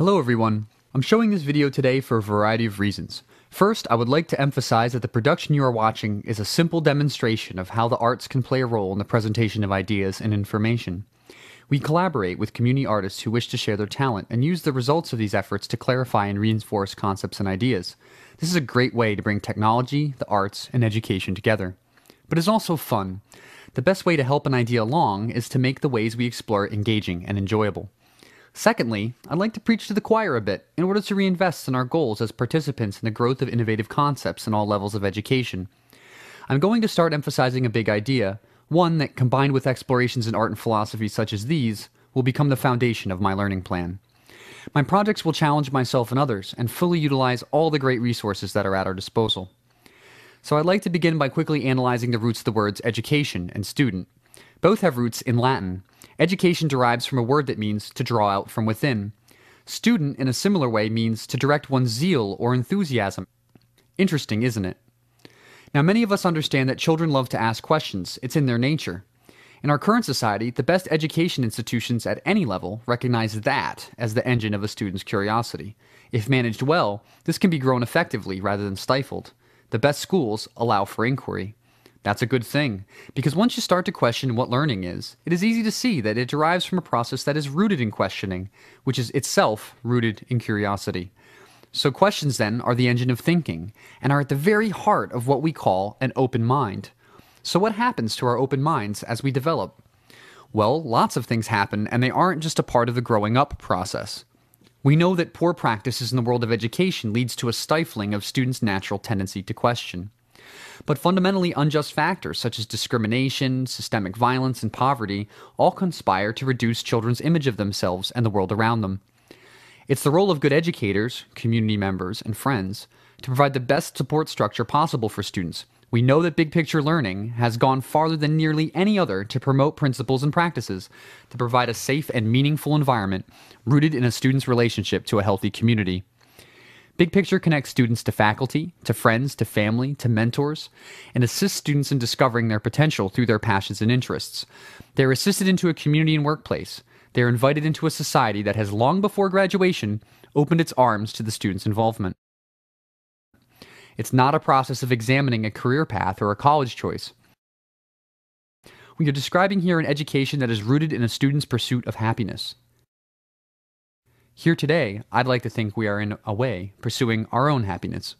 Hello everyone. I'm showing this video today for a variety of reasons. First, I would like to emphasize that the production you are watching is a simple demonstration of how the arts can play a role in the presentation of ideas and information. We collaborate with community artists who wish to share their talent and use the results of these efforts to clarify and reinforce concepts and ideas. This is a great way to bring technology, the arts, and education together. But it's also fun. The best way to help an idea along is to make the ways we explore it engaging and enjoyable. Secondly, I'd like to preach to the choir a bit in order to reinvest in our goals as participants in the growth of innovative concepts in all levels of education. I'm going to start emphasizing a big idea, one that, combined with explorations in art and philosophy such as these, will become the foundation of my learning plan. My projects will challenge myself and others and fully utilize all the great resources that are at our disposal. So I'd like to begin by quickly analyzing the roots of the words education and student. Both have roots in Latin. Education derives from a word that means to draw out from within. Student, in a similar way, means to direct one's zeal or enthusiasm. Interesting, isn't it? Now, many of us understand that children love to ask questions. It's in their nature. In our current society, the best education institutions at any level recognize that as the engine of a student's curiosity. If managed well, this can be grown effectively rather than stifled. The best schools allow for inquiry. That's a good thing, because once you start to question what learning is, it is easy to see that it derives from a process that is rooted in questioning, which is itself rooted in curiosity. So questions then are the engine of thinking, and are at the very heart of what we call an open mind. So what happens to our open minds as we develop? Well, lots of things happen, and they aren't just a part of the growing up process. We know that poor practices in the world of education leads to a stifling of students' natural tendency to question. But fundamentally unjust factors such as discrimination, systemic violence, and poverty all conspire to reduce children's image of themselves and the world around them. It's the role of good educators, community members, and friends to provide the best support structure possible for students. We know that big picture learning has gone farther than nearly any other to promote principles and practices, to provide a safe and meaningful environment rooted in a student's relationship to a healthy community. Big Picture connects students to faculty, to friends, to family, to mentors, and assists students in discovering their potential through their passions and interests. They are assisted into a community and workplace. They are invited into a society that has long before graduation opened its arms to the student's involvement. It's not a process of examining a career path or a college choice. We are describing here an education that is rooted in a student's pursuit of happiness. Here today, I'd like to think we are in a way pursuing our own happiness.